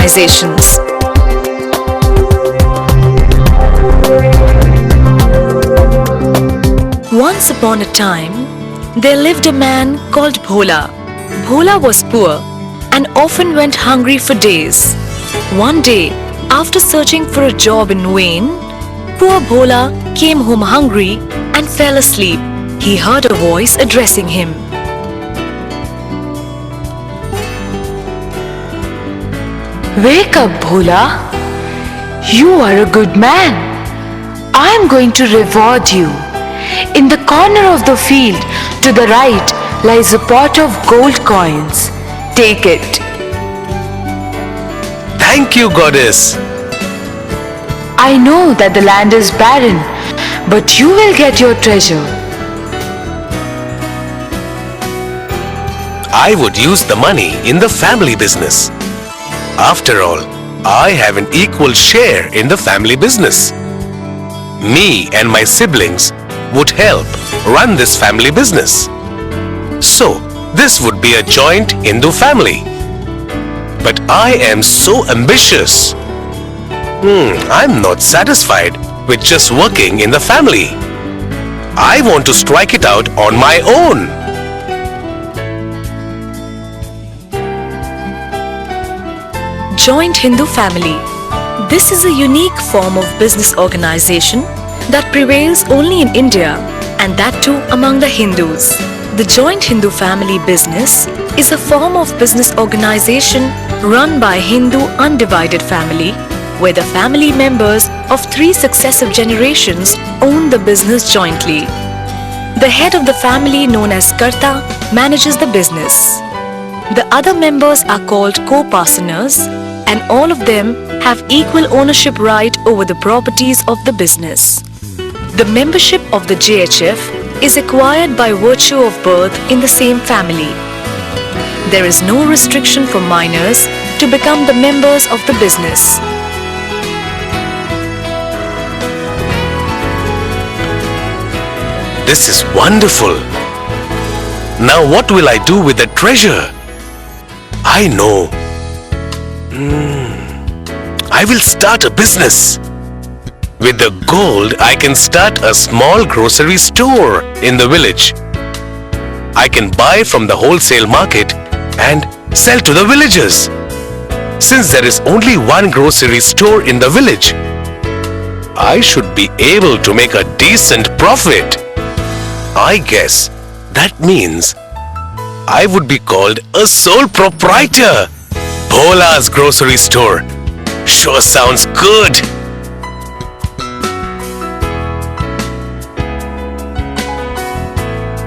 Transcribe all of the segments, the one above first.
organizations. Once upon a time, there lived a man called Bhola. Bhola was poor and often went hungry for days. One day, after searching for a job in vain, poor Bhola came home hungry and fell asleep. He heard a voice addressing him. Wake up, Bhola. You are a good man. I am going to reward you. In the corner of the field to the right lies a pot of gold coins. Take it. Thank you, goddess. I know that the land is barren, but you will get your treasure. I would use the money in the family business. After all, I have an equal share in the family business. Me and my siblings would help run this family business. So, this would be a joint Hindu family. But I am so ambitious. I'm not satisfied with just working in the family. I want to strike it out on my own. Joint Hindu family. This is a unique form of business organization that prevails only in India, and that too among the Hindus. The Joint Hindu family business is a form of business organization run by Hindu undivided family, where the family members of 3 successive generations own the business jointly. The head of the family, known as Karta, manages the business. The other members are called co-partners, and all of them have equal ownership right over the properties of the business. The membership of the JHF is acquired by virtue of birth in the same family. There is no restriction for minors to become the members of the business. This is wonderful. Now what will I do with the treasure? I know. I will start a business. With the gold, I can start a small grocery store in the village. I can buy from the wholesale market and sell to the villagers. Since there is only one grocery store in the village, I should be able to make a decent profit. I guess that means I would be called a sole proprietor. Bhola's grocery store. Sure sounds good.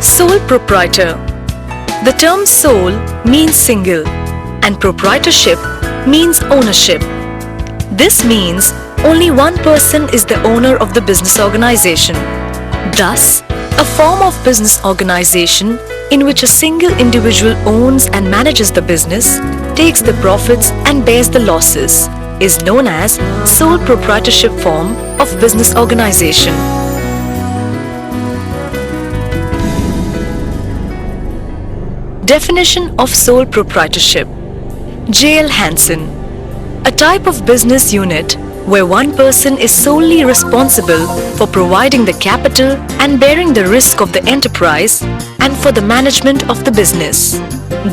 Sole proprietor. The term sole means single and proprietorship means ownership. This means only one person is the owner of the business organization. Thus, a form of business organization in which a single individual owns and manages the business, takes the profits and bears the losses, is known as sole proprietorship form of business organization. Definition of sole proprietorship. J.L. Hansen. A type of business unit where one person is solely responsible for providing the capital and bearing the risk of the enterprise and for the management of the business.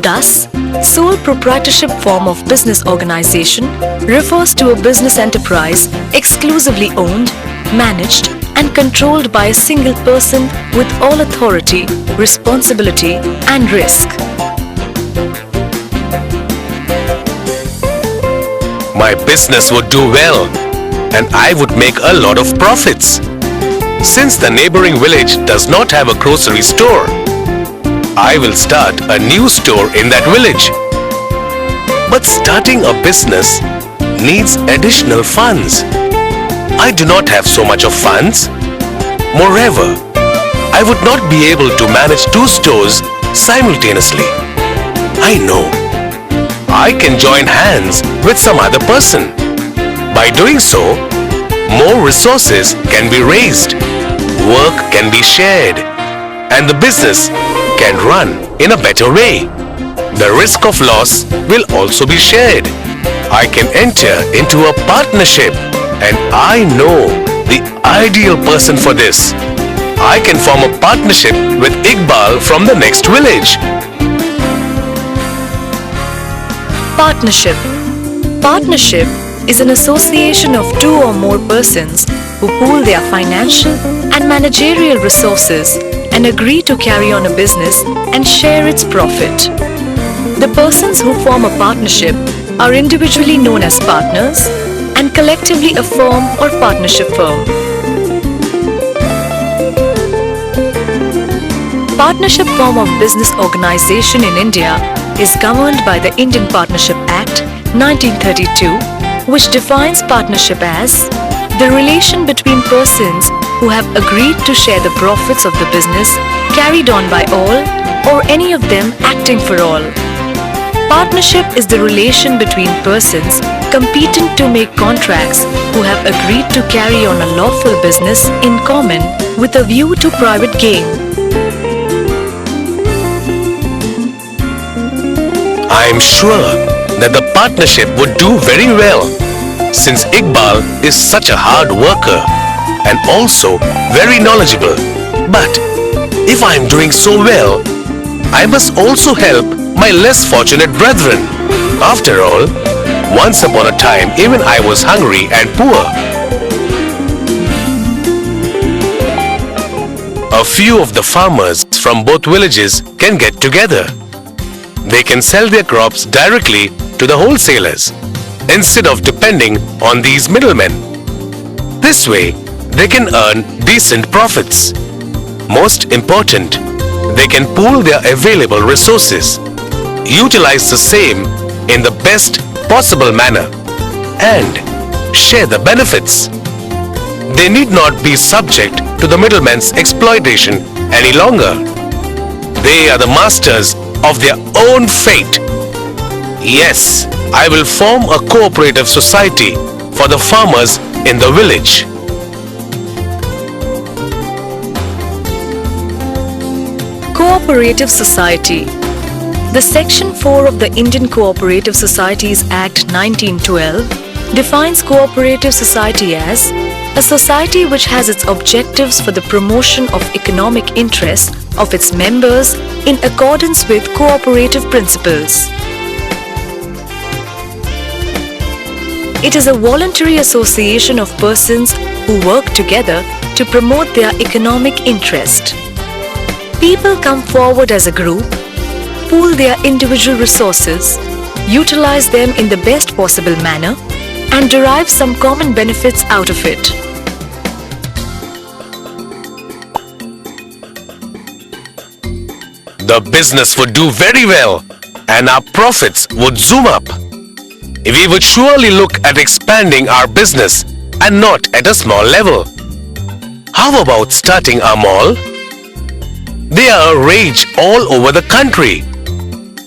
Thus, sole proprietorship form of business organization refers to a business enterprise exclusively owned, managed and controlled by a single person with all authority, responsibility and risk. My business would do well and I would make a lot of profits. Since the neighboring village does not have a grocery store, I will start a new store in that village. But starting a business needs additional funds. I do not have so much of funds. Moreover, I would not be able to manage 2 stores simultaneously. I know. I can join hands with some other person. By doing so, more resources can be raised, work can be shared, and the business can run in a better way. The risk of loss will also be shared. I can enter into a partnership, and I know the ideal person for this. I can form a partnership with Iqbal from the next village. Partnership. Partnership is an association of two or more persons who pool their financial and managerial resources and agree to carry on a business and share its profit. The persons who form a partnership are individually known as partners and collectively a firm or partnership firm. Partnership form of business organization in India is governed by the Indian Partnership Act 1932, which defines partnership as the relation between persons who have agreed to share the profits of the business carried on by all or any of them acting for all. Partnership is the relation between persons competent to make contracts who have agreed to carry on a lawful business in common with a view to private gain. I am sure that the partnership would do very well, since Iqbal is such a hard worker and also very knowledgeable. But if I am doing so well, I must also help my less fortunate brethren. After all, once upon a time even I was hungry and poor. A few of the farmers from both villages can get together. They can sell their crops directly to the wholesalers instead of depending on these middlemen. This way, they can earn decent profits. Most important, they can pool their available resources, utilize the same in the best possible manner, and share the benefits. They need not be subject to the middleman's exploitation any longer. They are the masters of their own fate. Yes, I will form a cooperative society for the farmers in the village. Cooperative Society. The Section 4 of the Indian Cooperative Societies Act 1912 defines cooperative society as a society which has its objectives for the promotion of economic interests of its members in accordance with cooperative principles. It is a voluntary association of persons who work together to promote their economic interest. People come forward as a group, pool their individual resources, utilize them in the best possible manner, and derive some common benefits out of it. The business would do very well and our profits would zoom up. We would surely look at expanding our business and not at a small level. How about starting a mall? They are a rage all over the country.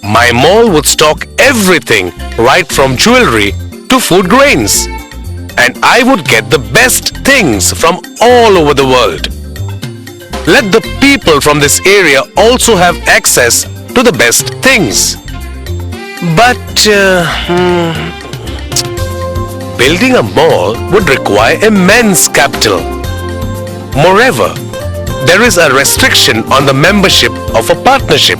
My mall would stock everything right from jewelry to food grains. And I would get the best things from all over the world. Let the people from this area also have access to the best things. But building a mall would require immense capital. Moreover, there is a restriction on the membership of a partnership,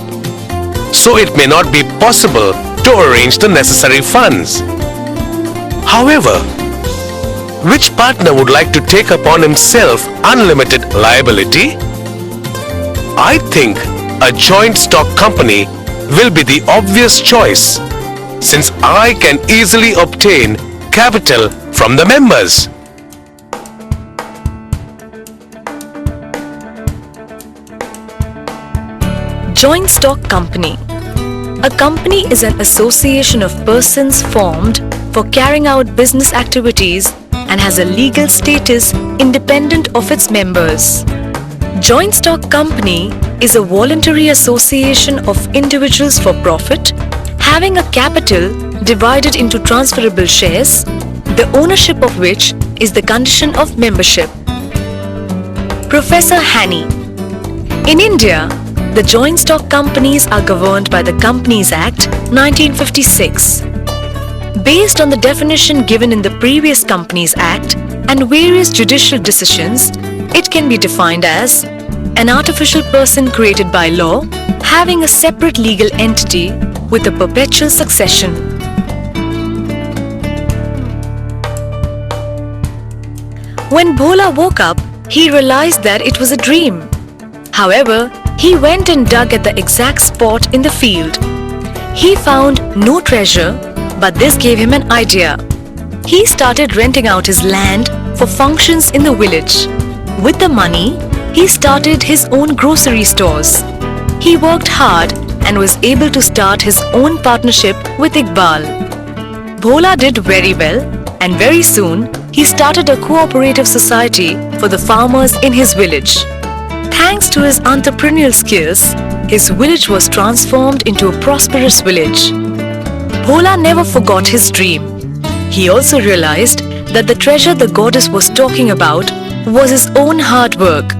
so it may not be possible to arrange the necessary funds. However, which partner would like to take upon himself unlimited liability? I think a joint stock company will be the obvious choice, since I can easily obtain capital from the members. Joint stock company. A company is an association of persons formed for carrying out business activities and has a legal status independent of its members. Joint stock company is a voluntary association of individuals for profit, having a capital divided into transferable shares, the ownership of which is the condition of membership. Professor Haney. In India, the joint stock companies are governed by the Companies Act 1956. Based on the definition given in the previous Companies Act and various judicial decisions, it can be defined as an artificial person created by law having a separate legal entity with a perpetual succession. When Bhola woke up, he realized that it was a dream. However, he went and dug at the exact spot in the field. He found no treasure, but this gave him an idea. He started renting out his land for functions in the village. With the money, he started his own grocery stores. He worked hard and was able to start his own partnership with Iqbal. Bhola did very well, and very soon he started a cooperative society for the farmers in his village. Thanks to his entrepreneurial skills, his village was transformed into a prosperous village. Bhola never forgot his dream. He also realized that the treasure the goddess was talking about was his own hard work.